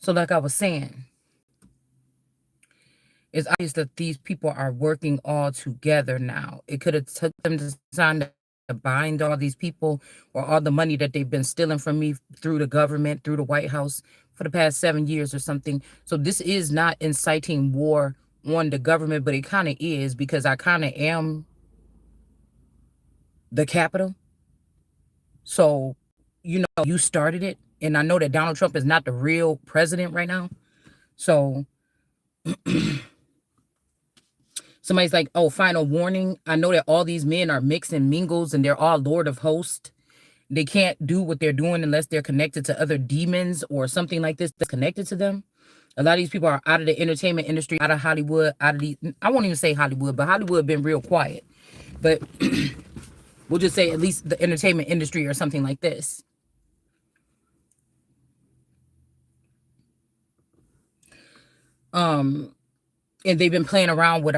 So like I was saying, it's obvious that these people are working all together now. It could have took them to time to bind all these people, or all the money that they've been stealing from me through the government, through the White House for the past 7 years or something. So this is not inciting war on the government, but it kind of is, because I kind of am the capital. So, you started it. And I know that Donald Trump is not the real president right now. So somebody's like, oh, final warning. I know that all these men are mixed and mingles and they're all Lord of Hosts. They can't do what they're doing unless they're connected to other demons or something like this that's connected to them. A lot of these people are out of the entertainment industry, out of Hollywood, out of the, I won't even say Hollywood, but Hollywood been real quiet. But we'll just say at least the entertainment industry or something like this. And they've been playing around with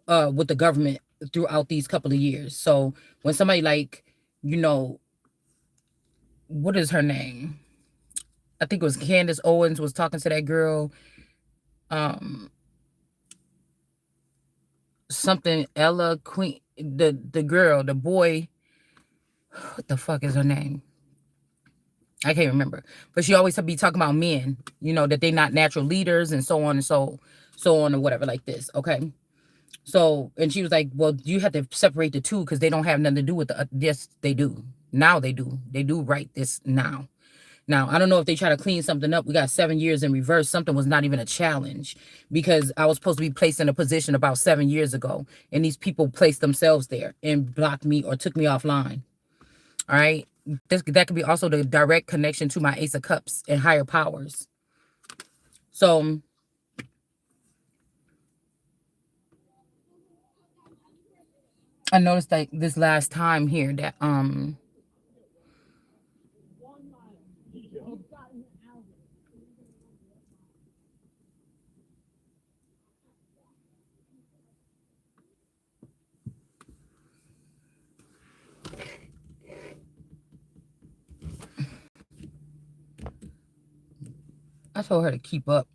with the government throughout these couple of years. So when somebody like, what is her name? I think it was Candace Owens was talking to that girl, something Ella Queen, the girl, the boy, what the fuck is her name? I can't remember. But she always be talking about men, that they're not natural leaders and so on and so on or whatever like this. Okay. So, and she was like, well, you have to separate the two because they don't have nothing to do with the, yes, they do. Now they do. They do right this now. Now, I don't know if they try to clean something up. We got 7 years in reverse. Something was not even a challenge because I was supposed to be placed in a position about 7 years ago. And these people placed themselves there and blocked me or took me offline. All right. That could be also the direct connection to my Ace of Cups and higher powers. So I noticed like this last time here that I told her to keep up.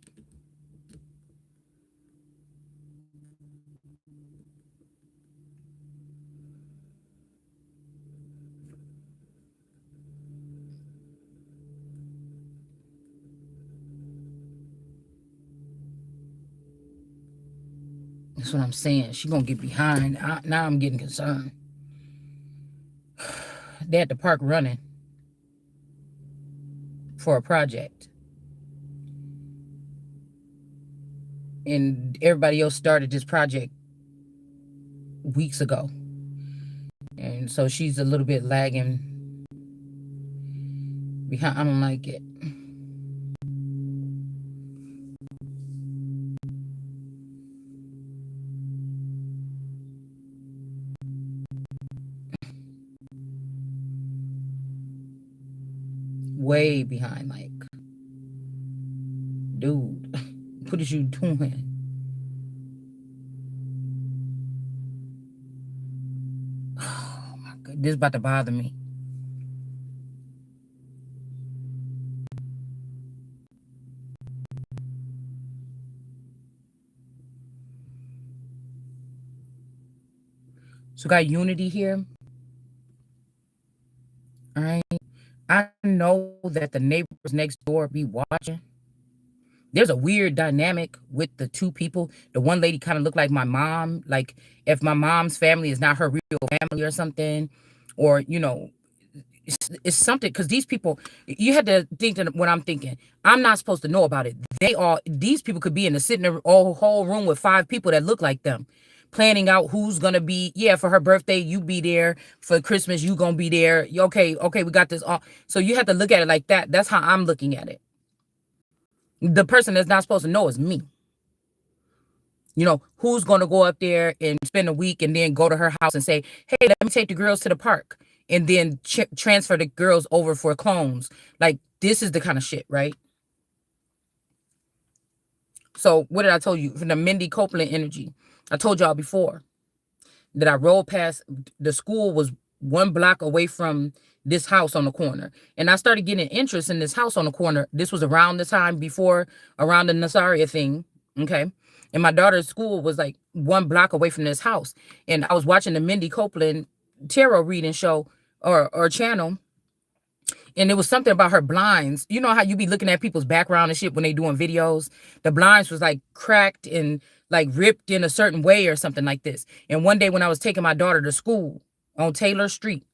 That's what I'm saying. She gonna get behind. Now I'm getting concerned. They at the park running for a project. And everybody else started this project weeks ago. And so she's a little bit lagging behind. I don't like it. Way behind, like, dude, what is you doing? Oh my god, this is about to bother me. So got unity here. All right. I know that the neighbors next door be watching. There's a weird dynamic with the two people. The one lady kind of looked like my mom. Like if my mom's family is not her real family or something, or it's something, because these people, you had to think that what I'm thinking. I'm not supposed to know about it. These people could be in the sitting in a whole room with 5 people that look like them, planning out who's gonna be, yeah, for her birthday, you be there, for Christmas, you gonna be there. Okay, we got this all. So you have to look at it like that. That's how I'm looking at it. The person that's not supposed to know is me. Who's going to go up there and spend a week and then go to her house and say, hey, let me take the girls to the park, and then transfer the girls over for clones. Like, this is the kind of shit, right? So what did I tell you? From the Mindy Copeland energy, I told y'all before that I rolled past, the school was 1 block away from this house on the corner. And I started getting interest in this house on the corner. This was around the time before, around the Nazaria thing. Okay. And my daughter's school was like 1 block away from this house. And I was watching the Mindy Copeland tarot reading show or channel. And it was something about her blinds. You know how you be looking at people's background and shit when they doing videos? The blinds was like cracked and like ripped in a certain way or something like this. And one day when I was taking my daughter to school on Taylor Street,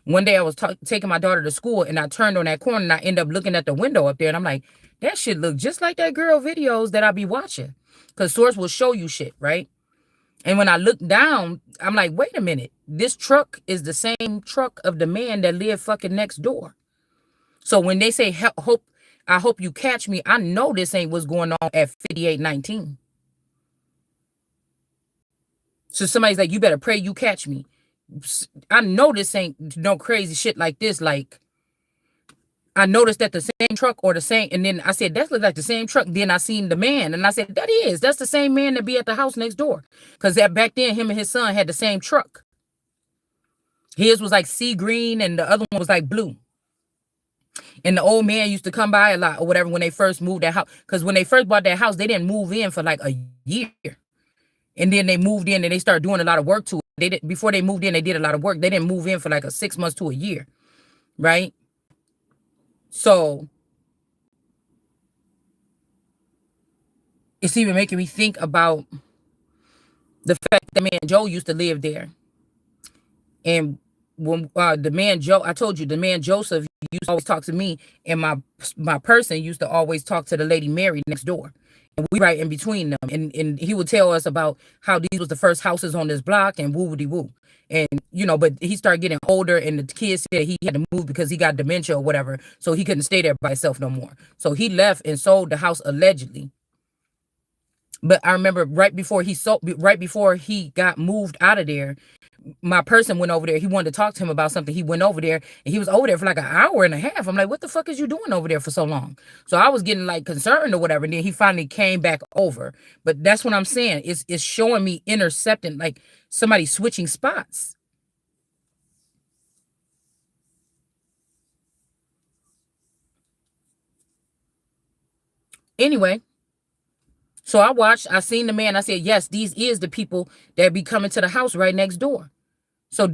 one day I was taking my daughter to school and I turned on that corner and I end up looking at the window up there and I'm like, that shit look just like that girl videos that I be watching. Because Source will show you shit, right? And when I look down, I'm like, wait a minute. This truck is the same truck of the man that lived fucking next door. So when they say, I hope you catch me, I know this ain't what's going on at 5819. So somebody's like, you better pray you catch me. I know this ain't no crazy shit like this. Like, I noticed that the same truck or the same, and then I said, that looks like the same truck. Then I seen the man, and I said, that's the same man that be at the house next door. Because that back then, him and his son had the same truck. His was like sea green, and the other one was like blue. And the old man used to come by a lot or whatever when they first moved that house. Because when they first bought that house, they didn't move in for like a year. And then they moved in and they started doing a lot of work to it. Before they moved in, they did a lot of work. They didn't move in for like 6 months to a year. Right? So it's even making me think about the fact that man Joe used to live there. And when the man Joe, I told you, the man Joseph used to always talk to me, and my person used to always talk to the lady Mary next door. And we right in between them. And he would tell us about how these was the first houses on this block and woo-de-woo. And, you know, but he started getting older and the kids said he had to move because he got dementia or whatever. So he couldn't stay there by himself no more. So he left and sold the house allegedly. But I remember right before he got moved out of there, my person went over there. He wanted to talk to him about something. He went over there and he was over there for like an hour and a half. I'm like, what the fuck is you doing over there for so long? So I was getting like concerned or whatever. And then he finally came back over. But that's what I'm saying. It's showing me intercepting, like somebody switching spots. Anyway, so I seen the man. I said, yes, these is the people that be coming to the house right next door. So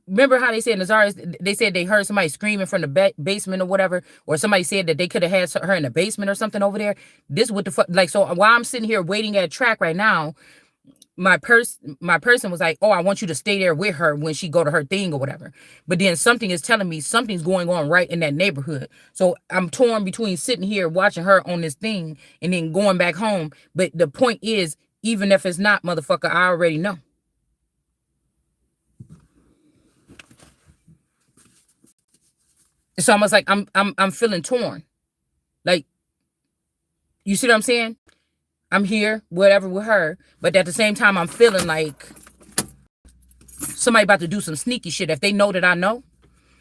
remember how they said Nazaris, they said they heard somebody screaming from the basement or whatever, or somebody said that they could have had her in the basement or something over there. This what the fuck, like, so while I'm sitting here waiting at track right now, my person was like, oh, I want you to stay there with her when she go to her thing or whatever. But then something is telling me something's going on right in that neighborhood. So I'm torn between sitting here watching her on this thing and then going back home. But the point is, even if it's not, motherfucker, I already know. It's almost like I'm feeling torn. Like, you see what I'm saying? I'm here, whatever, with her, but at the same time, I'm feeling like somebody about to do some sneaky shit if they know that I know.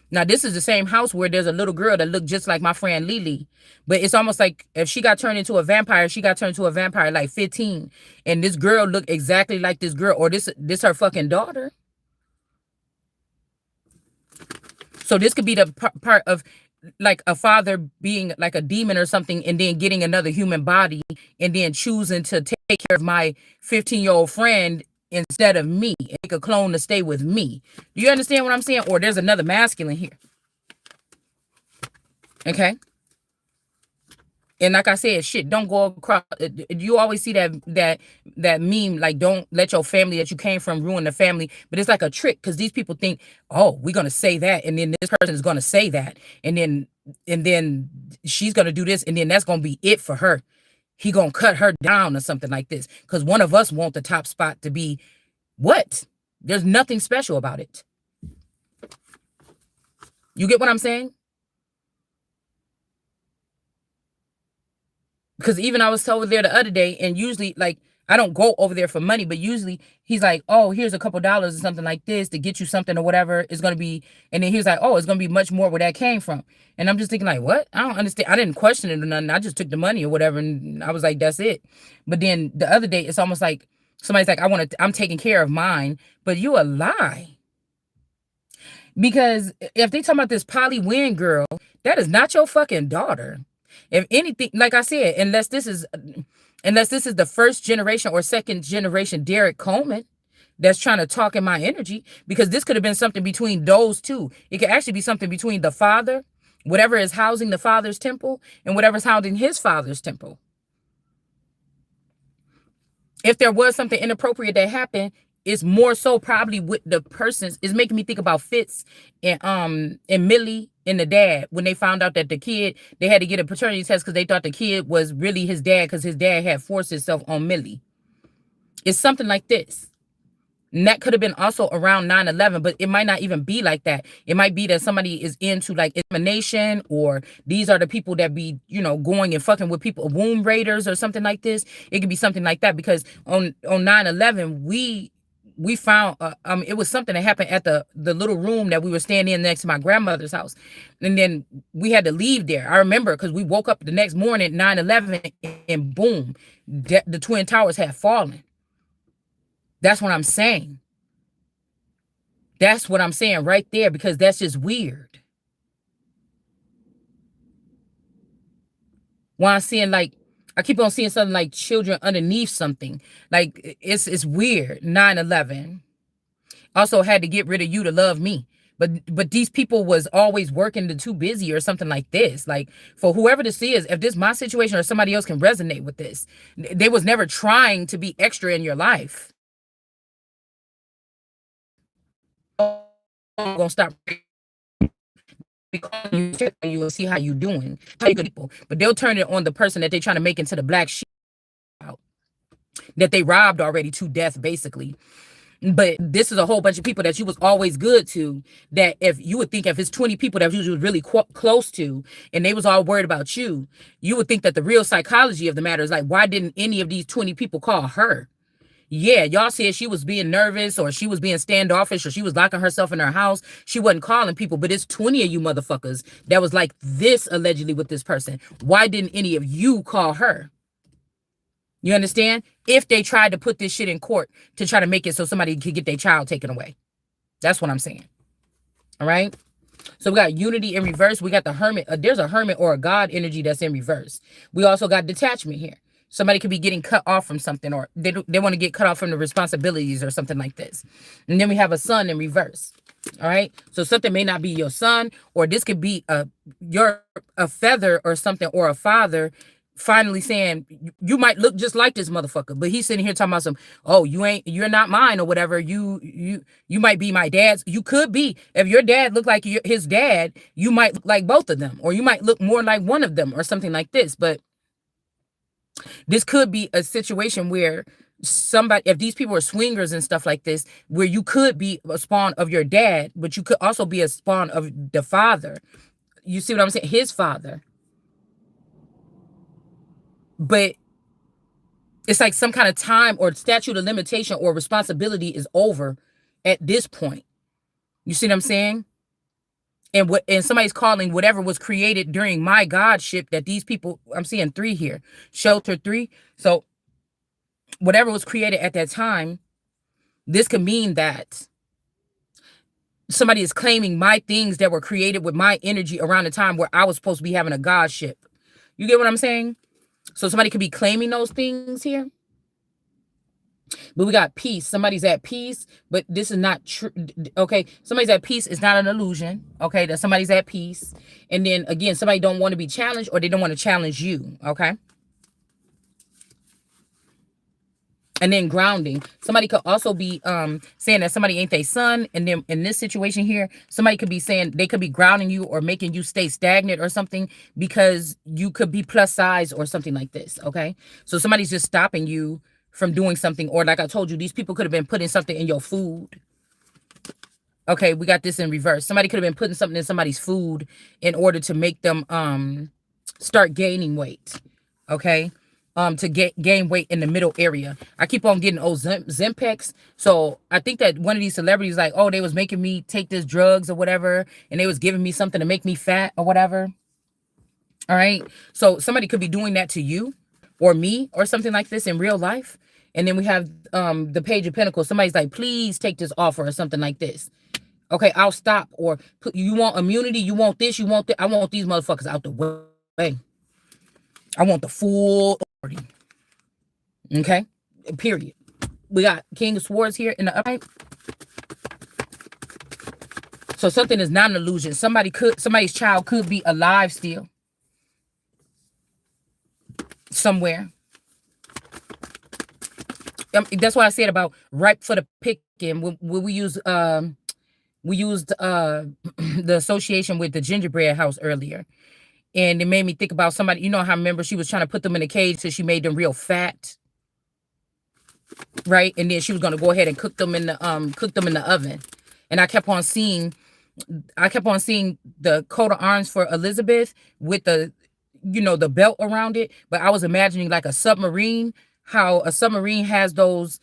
Now, this is the same house where there's a little girl that looked just like my friend Lily. But it's almost like if she got turned into a vampire, she got turned into a vampire like 15. And this girl looked exactly like this girl, or this her fucking daughter. So this could be the part of like a father being like a demon or something and then getting another human body and then choosing to take care of my 15-year-old friend instead of me and make a clone to stay with me. Do you understand what I'm saying? Or there's another masculine here. Okay. And like I said, shit, don't go across. You always see that meme, like, don't let your family that you came from ruin the family. But it's like a trick because these people think, oh, we're gonna say that, and then this person is gonna say that, and then she's gonna do this, and then that's gonna be it for her. He gonna cut her down or something like this because one of us want the top spot to be what? There's nothing special about it. You get what I'm saying? Because even I was over there the other day, and usually, like, I don't go over there for money, but usually he's like, oh, here's a couple dollars or something like this to get you something or whatever it's going to be. And then he was like, oh, it's going to be much more where that came from. And I'm just thinking like, what? I don't understand. I didn't question it or nothing. I just took the money or whatever. And I was like, that's it. But then the other day, it's almost like somebody's like, I'm taking care of mine, but you a lie. Because if they talking about this Polly Wynn girl, that is not your fucking daughter. If anything, like I said, unless this is the first generation or second generation Derek Coleman that's trying to talk in my energy, because this could have been something between those two. It could actually be something between the father, whatever is housing the father's temple, and whatever's housing his father's temple. If there was something inappropriate that happened, it's more so probably with the persons. It's making me think about Fitz and Millie and the dad, when they found out that the kid, they had to get a paternity test because they thought the kid was really his dad because his dad had forced himself on Millie. It's something like this. And that could have been also around 9/11, but it might not even be like that. It might be that somebody is into like insemination, or these are the people that be, going and fucking with people, womb raiders or something like this. It could be something like that, because on 9/11, we found it was something that happened at the little room that we were staying in next to my grandmother's house, and then we had to leave there. I remember because we woke up the next morning, 9/11, and boom, the Twin Towers had fallen. That's what I'm saying. That's what I'm saying right there, because that's just weird. When I'm seeing, like, I keep on seeing something like children underneath something. Like, it's weird. 9/11. Also had to get rid of you to love me. But these people was always working, too busy or something like this. Like, for whoever this is, if this my situation or somebody else can resonate with this, they was never trying to be extra in your life. I'm gonna stop calling you and see how you doing. People, but they'll turn it on the person that they're trying to make into the black sheep that they robbed already to death, basically. But this is a whole bunch of people that you was always good to, that if you would think if it's 20 people that you was really close to and they was all worried about you, you would think that the real psychology of the matter is like, why didn't any of these 20 people call her? Yeah, y'all said she was being nervous or she was being standoffish or she was locking herself in her house. She wasn't calling people, but it's 20 of you motherfuckers that was like this allegedly with this person. Why didn't any of you call her? You understand? If they tried to put this shit in court to try to make it so somebody could get their child taken away. That's what I'm saying. All right? So we got unity in reverse. We got the hermit. There's a hermit or a god energy that's in reverse. We also got detachment here. Somebody could be getting cut off from something, or they want to get cut off from the responsibilities or something like this. And then we have a sun in reverse. All right. So something may not be your son, or this could be a feather or something, or a father finally saying, you might look just like this motherfucker, but he's sitting here talking about some, oh, you're not mine or whatever. You might be my dad's. You could be. If your dad looked like his dad, you might look like both of them, or you might look more like one of them or something like this. But this could be a situation where somebody, if these people are swingers and stuff like this, where you could be a spawn of your dad, but you could also be a spawn of the father. You see what I'm saying? His father. But it's like some kind of time or statute of limitation or responsibility is over at this point. You see what I'm saying? And somebody's calling whatever was created during my godship that these people, I'm seeing 3 here, shelter 3. So whatever was created at that time, this could mean that somebody is claiming my things that were created with my energy around the time where I was supposed to be having a godship. You get what I'm saying? So somebody could be claiming those things here. But we got peace. Somebody's at peace, but this is not true. Okay, somebody's at peace is not an illusion. Okay, that somebody's at peace. And then again, somebody don't want to be challenged, or they don't want to challenge you. Okay. And then grounding. Somebody could also be saying that somebody ain't their son. And then in this situation here, somebody could be saying they could be grounding you or making you stay stagnant or something because you could be plus size or something like this. Okay. So somebody's just stopping you from doing something. Or like I told you, these people could have been putting something in your food. Okay, we got this in reverse. Somebody could have been putting something in somebody's food in order to make them start gaining weight. Okay. To gain weight in the middle area. I keep on getting Zempex. So I think that one of these celebrities like, oh, they was making me take this drugs or whatever, and they was giving me something to make me fat or whatever. All right. So somebody could be doing that to you or me or something like this in real life. And then we have the Page of Pentacles. Somebody's like, please take this offer or something like this. Okay, I'll stop. Or you want immunity, you want this, you want that. I want these motherfuckers out the way. I want the full authority. Okay? Period. We got King of Swords here in the upright. So something is not an illusion. Somebody's child could be alive still. Somewhere. That's what I said about ripe for the picking. When we used the association with the gingerbread house earlier. And it made me think about somebody, you know how, remember, she was trying to put them in a cage so she made them real fat. Right? And then she was gonna go ahead and cook them in the oven. And I kept on seeing the coat of arms for Elizabeth with the, the belt around it. But I was imagining like a submarine, how a submarine has those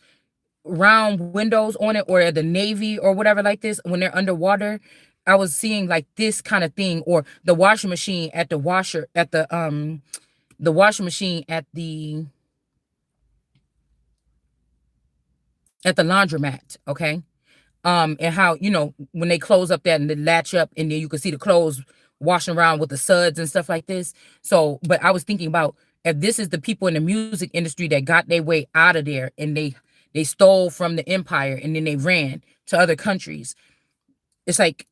round windows on it, or the Navy or whatever like this when they're underwater. I was seeing like this kind of thing, or the washing machine at the washing machine at the laundromat, okay? And how, when they close up that and they latch up and then you can see the clothes washing around with the suds and stuff like this. So, but I was thinking about, if this is the people in the music industry that got their way out of there and they stole from the empire and then they ran to other countries. It's like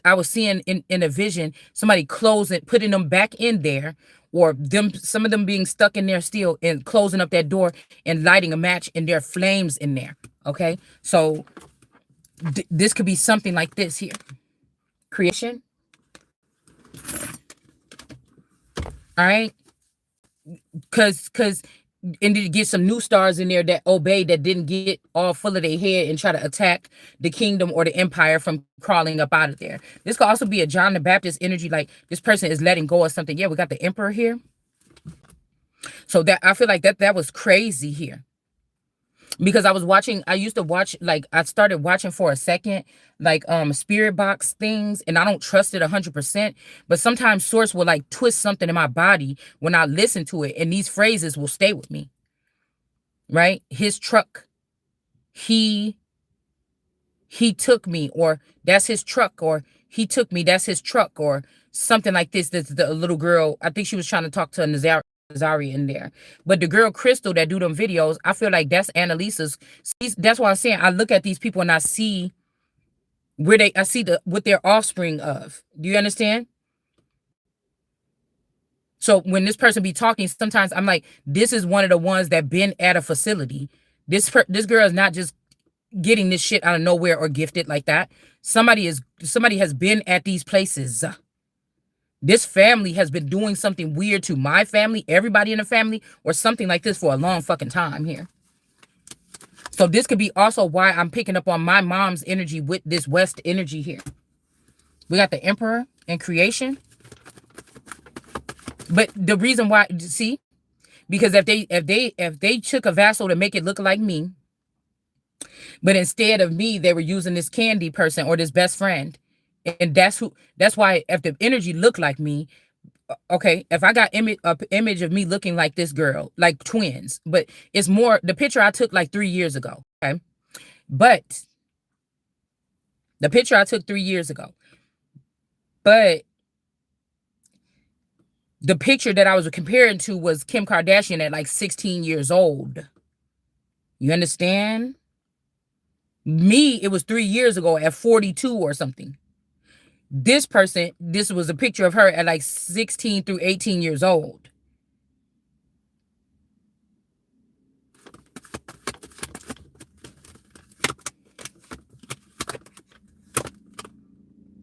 I was seeing in a vision somebody closing, putting them back in there, or some of them being stuck in there still and closing up that door and lighting a match and there are flames in there. Okay, so this could be something like this here. Creation. All right, because and to get some new stars in there that obey, that didn't get all full of their head and try to attack the kingdom or the empire from crawling up out of there. This could also be a John the Baptist energy, like this person is letting go of something. Yeah, we got the emperor here. So that I feel like that was crazy here. Because I used to watch, like, I started watching for a second, like spirit box things, and I don't trust it 100%. But sometimes source will like twist something in my body when I listen to it, and these phrases will stay with me. Right? His truck, he took me, or that's his truck, or he took me, that's his truck, or something like this. That's the little girl. I think she was trying to talk to Nazari in there. But the girl Crystal that do them videos, I feel like that's Annalisa's. That's why I'm saying I look at these people and I see what they're offspring of. Do you understand? So when this person be talking, sometimes I'm like, this is one of the ones that been at a facility. This girl is not just getting this shit out of nowhere or gifted like that. Somebody has been at these places. This family has been doing something weird to my family, everybody in the family, or something like this for a long fucking time here. So this could be also why I'm picking up on my mom's energy with this West energy here. We got the Emperor and creation. But the reason why, see, because if they took a vassal to make it look like me, but instead of me, they were using this candy person or this best friend. And that's why if the energy looked like me, okay, if I got image of me looking like this girl, like twins, but it's more the picture I took like 3 years ago. Okay. But the picture I took 3 years ago. But the picture that I was comparing to was Kim Kardashian at like 16 years old. You understand? Me, it was 3 years ago at 42 or something. This person, this was a picture of her at like 16 through 18 years old.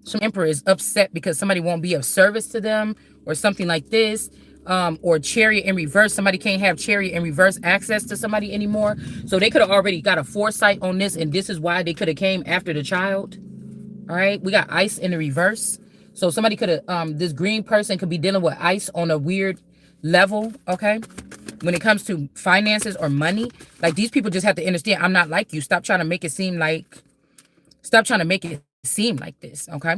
Some emperor is upset because somebody won't be of service to them or something like this. Or chariot in reverse. Somebody can't have chariot in reverse access to somebody anymore. So they could have already got a foresight on this, and this is why they could have came after the child. All right, we got ice in the reverse. So somebody could have, this green person could be dealing with ice on a weird level, okay? When it comes to finances or money, like these people just have to understand, I'm not like you. Stop trying to make it seem like this, okay?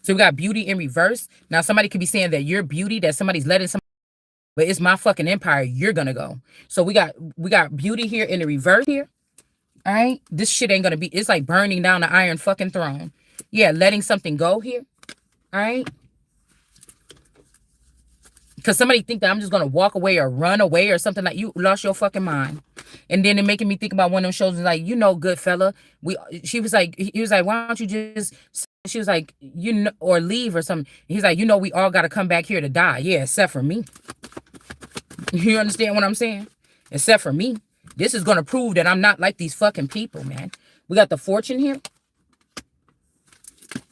So we got beauty in reverse. Now somebody could be saying that you're beauty, that somebody's letting somebody, but it's my fucking empire, you're gonna go. So we got beauty here in the reverse here. All right. This shit ain't gonna be, it's like burning down the iron fucking throne. Yeah, letting something go here. All right. Because somebody think that I'm just gonna walk away or run away or something, like you lost your fucking mind. And then it making me think about one of them shows, like, good fella. She was like, he was like, why don't you just, she was like, or leave or something. He's like, we all gotta come back here to die. Yeah, except for me. You understand what I'm saying? Except for me. This is gonna prove that I'm not like these fucking people, man. We got the fortune here.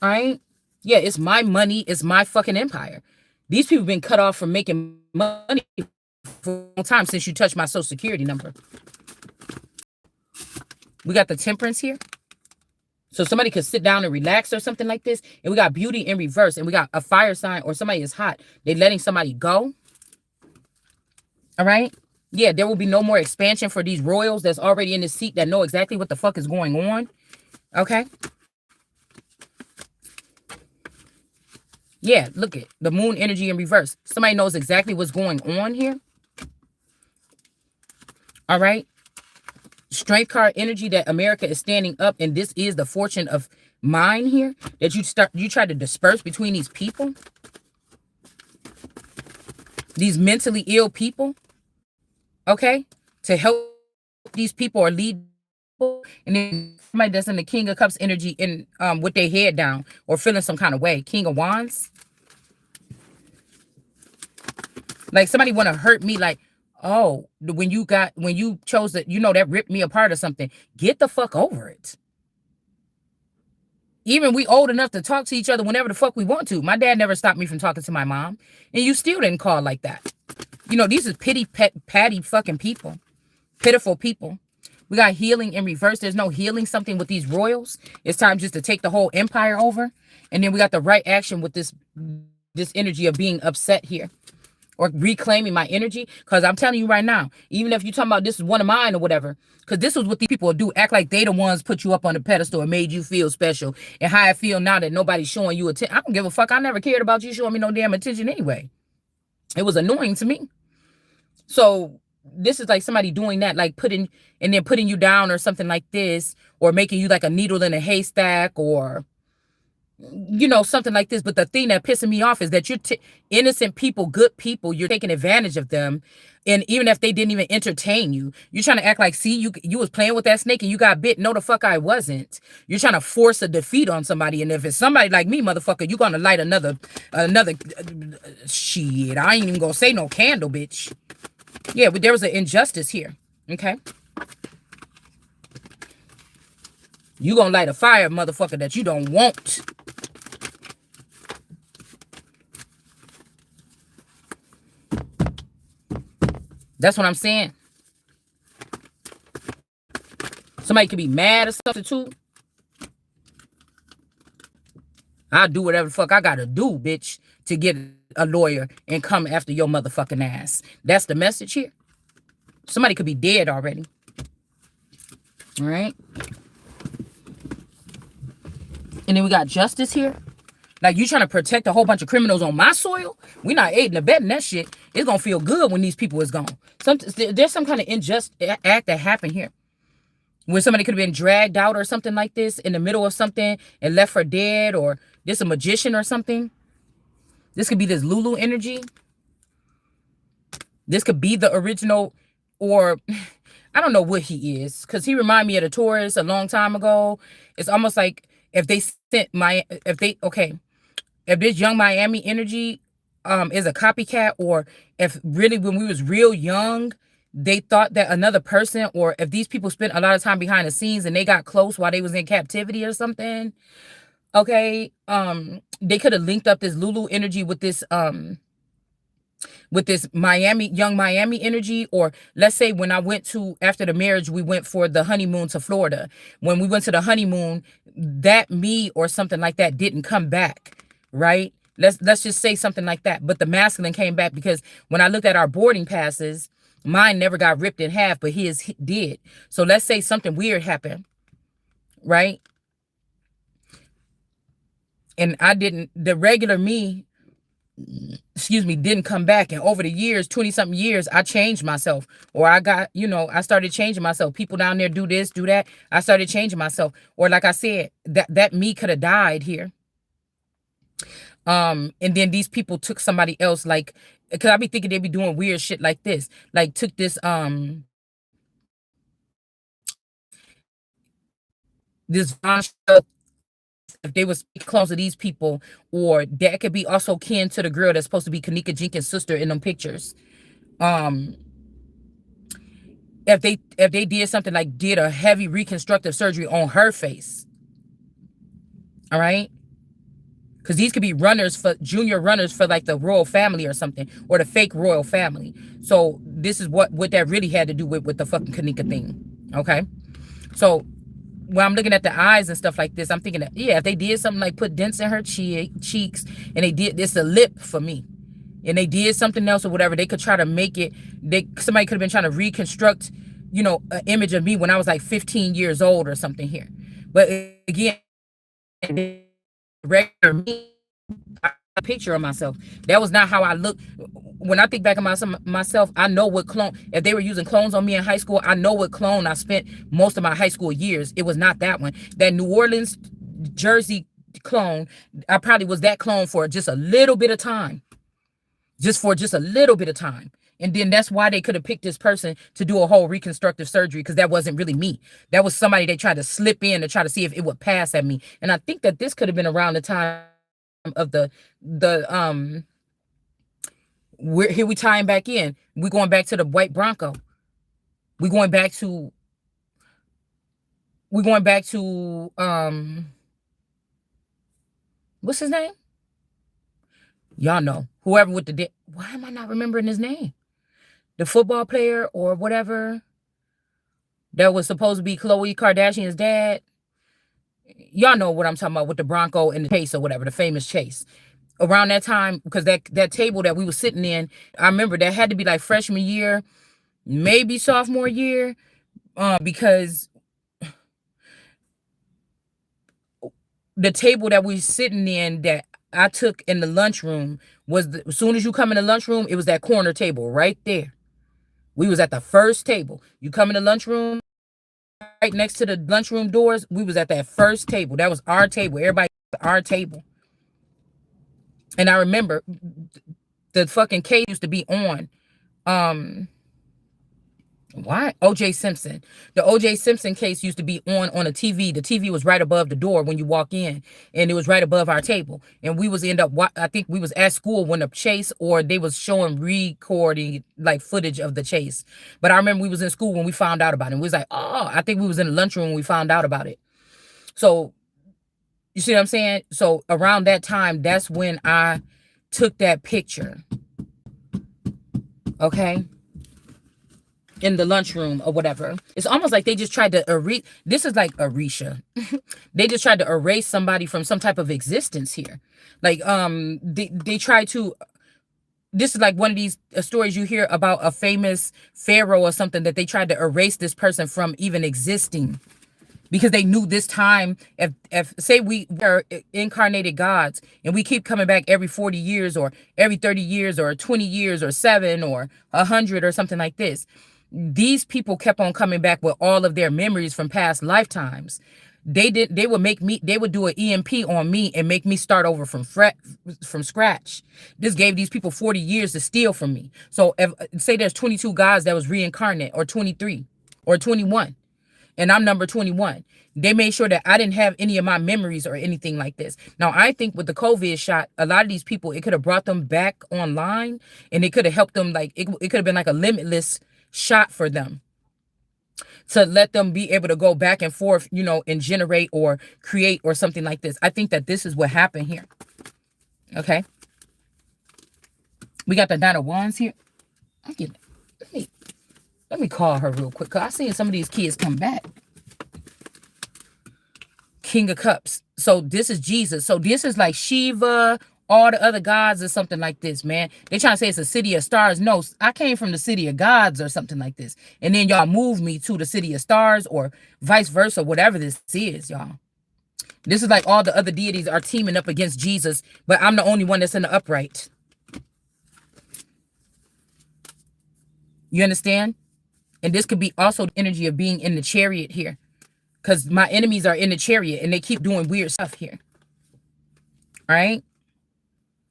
All right. Yeah, it's my money, it's my fucking empire. These people been cut off from making money for a long time since you touched my social security number. We got the temperance here. So somebody could sit down and relax or something like this. And we got beauty in reverse. And we got a fire sign, or somebody is hot. They letting somebody go. All right. Yeah, there will be no more expansion for these royals that's already in the seat that know exactly what the fuck is going on. Okay. Yeah, look at the moon energy in reverse. Somebody knows exactly what's going on here. All right. Strength card energy that America is standing up, and this is the fortune of mine here that you try to disperse between these people, these mentally ill people. Okay, to help these people or lead people, and then somebody that's in the King of Cups energy in with their head down or feeling some kind of way. King of Wands. Like somebody want to hurt me, like, oh, when you chose it, that ripped me apart or something. Get the fuck over it. Even we old enough to talk to each other whenever the fuck we want to. My dad never stopped me from talking to my mom, and you still didn't call like that. These is patty fucking people, pitiful people. We got healing in reverse. There's no healing something with these royals. It's time just to take the whole empire over, and then we got the right action with this energy of being upset here, or reclaiming my energy. Because I'm telling you right now, even if you're talking about this is one of mine or whatever, because this is what these people do, act like they the ones put you up on the pedestal and made you feel special. And how I feel now that nobody's showing you attention. I don't give a fuck. I never cared about you showing me no damn attention anyway. It was annoying to me. So this is like somebody doing that, like putting you down or something like this, or making you like a needle in a haystack, or something like this. But the thing that pissing me off is that you're innocent people, good people, you're taking advantage of them. And even if they didn't even entertain you, you're trying to act like, see, you was playing with that snake and you got bit. No, the fuck I wasn't. You're trying to force a defeat on somebody. And if it's somebody like me, motherfucker, you're gonna light another shit. I ain't even gonna say no candle, bitch. Yeah, but there was an injustice here. Okay. You gonna light a fire, motherfucker, that you don't want. That's what I'm saying. Somebody could be mad or something too. I'll do whatever the fuck I gotta do, bitch, to get a lawyer and come after your motherfucking ass. That's the message here. Somebody could be dead already. All right. And then we got justice here. Like, you trying to protect a whole bunch of criminals on my soil? We not aiding and abetting that shit. It's gonna feel good when these people is gone. There's some kind of unjust act that happened here, where somebody could have been dragged out or something like this in the middle of something and left for dead, or this a magician or something. This could be this Lulu energy. This could be the original, or I don't know what he is, because he reminded me of the Taurus a long time ago. It's almost like if this young Miami energy is a copycat, or if really when we was real young, they thought that another person, or if these people spent a lot of time behind the scenes and they got close while they was in captivity or something. Okay. They could have linked up this Lulu energy with this young Miami energy. Or let's say when I went after the marriage, we went for the honeymoon to Florida. When we went to the honeymoon, that me or something like that didn't come back, right? Let's just say something like that. But the masculine came back, because when I looked at our boarding passes, mine never got ripped in half, but his did. So let's say something weird happened, right? And I didn't, the regular me excuse me, didn't come back. And over the years, 20 something years, I changed myself, or I got, I started changing myself. People down there do this, do that. I started changing myself. Or like I said, that me could have died here. And then these people took somebody else, like, because I be thinking they be doing weird shit like this. Like took this if they was clones of these people, or that could be also kin to the girl that's supposed to be Kanika Jenkins' sister in them pictures. Um, if they did something like did a heavy reconstructive surgery on her face, all right, because these could be runners for junior runners for like the royal family or something, or the fake royal family. So this is what that really had to do with the fucking Kanika thing. Okay, so when I'm looking at the eyes and stuff like this, I'm thinking that, yeah, if they did something like put dents in her cheeks, and they did this, a lip for me, and they did something else or whatever, they could try to make it. Somebody could have been trying to reconstruct, an image of me when I was like 15 years old or something here. But again, regular me, a picture of myself. That was not how I look. When I think back on myself, I know what clone. If they were using clones on me in high school, I know what clone I spent most of my high school years. It was not that one. That New Orleans, Jersey clone, I probably was that clone for just a little bit of time. Just a little bit of time. And then that's why they could have picked this person to do a whole reconstructive surgery, because that wasn't really me. That was somebody they tried to slip in to try to see if it would pass at me. And I think that this could have been around the time of we're here, we tying back in. We're going back to the white Bronco. We're going back to what's his name? Y'all know. Whoever with the why am I not remembering his name? The football player or whatever that was supposed to be Khloe Kardashian's dad. Y'all know what I'm talking about, with the Bronco and the Chase or whatever, the famous Chase. Around that time, because that table that we were sitting in, I remember that had to be like freshman year, maybe sophomore year, because the table that we were sitting in that I took in the lunchroom was as soon as you come in the lunchroom, it was that corner table right there. We was at the first table. You come in the lunchroom, right next to the lunchroom doors, we was at that first table. That was our table. Everybody, our table. And I remember the fucking case used to be on. Why? OJ Simpson. The OJ Simpson case used to be on a TV. The TV was right above the door when you walk in, and it was right above our table. And we was I think we was at school when the chase, or they was showing recording like footage of the chase. But I remember we was in school when we found out about it. We was like, oh, I think we was in the lunchroom when we found out about it. So you see what I'm saying? So around that time, that's when I took that picture. Okay? In the lunchroom or whatever. It's almost like they just tried to this is like Arisha. They just tried to erase somebody from some type of existence here. Like they try to, this is like one of these stories you hear about a famous pharaoh or something, that they tried to erase this person from even existing, because they knew this time, if say we are incarnated gods and we keep coming back every 40 years or every 30 years or 20 years or 7 or 100 or something like this, these people kept on coming back with all of their memories from past lifetimes. They would do an EMP on me and make me start over from scratch. This gave these people 40 years to steal from me. So if say there's 22 guys that was reincarnate, or 23 or 21, and I'm number 21. They made sure that I didn't have any of my memories or anything like this. Now, I think with the COVID shot, a lot of these people, it could have brought them back online, and it could have helped them. Like it could have been like a limitless shot for them to let them be able to go back and forth, and generate or create or something like this. I think that this is what happened here. Okay. We got the Nine of Wands here. Let me call her real quick, because I seen some of these kids come back. King of Cups. So this is Jesus. So this is like Shiva, all the other gods or something like this, man. They trying to say it's a city of stars. No, I came from the city of gods or something like this. And then y'all moved me to the city of stars, or vice versa, whatever this is, y'all. This is like all the other deities are teaming up against Jesus, but I'm the only one that's in the upright. You understand? And this could be also the energy of being in the chariot here. Because my enemies are in the chariot and they keep doing weird stuff here. All right?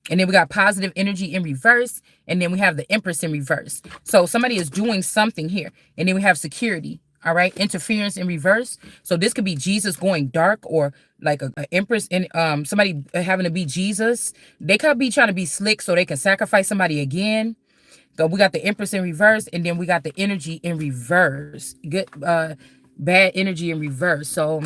And then we got positive energy in reverse. And then we have the Empress in reverse. So somebody is doing something here. And then we have security. All right. Interference in reverse. So this could be Jesus going dark, or like a Empress in somebody having to be Jesus. They could be trying to be slick so they can sacrifice somebody again. So we got the Empress in reverse, and then we got the energy in reverse. Good bad energy in reverse. So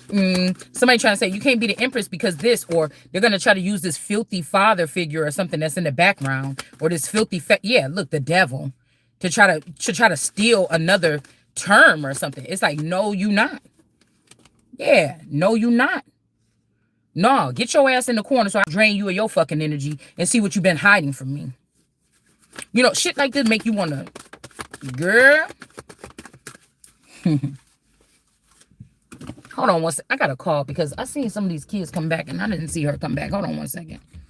somebody trying to say you can't be the Empress because this, or they're going to try to use this filthy father figure or something that's in the background, or this filthy yeah, look, the devil, to try to steal another term or something. It's like, no, you not. Yeah, no, you not. No, get your ass in the corner so I drain you of your fucking energy and see what you've been hiding from me. You know, shit like this make you want to, girl. Hold on one second. I got a call because I seen some of these kids come back and I didn't see her come back. Hold on one second.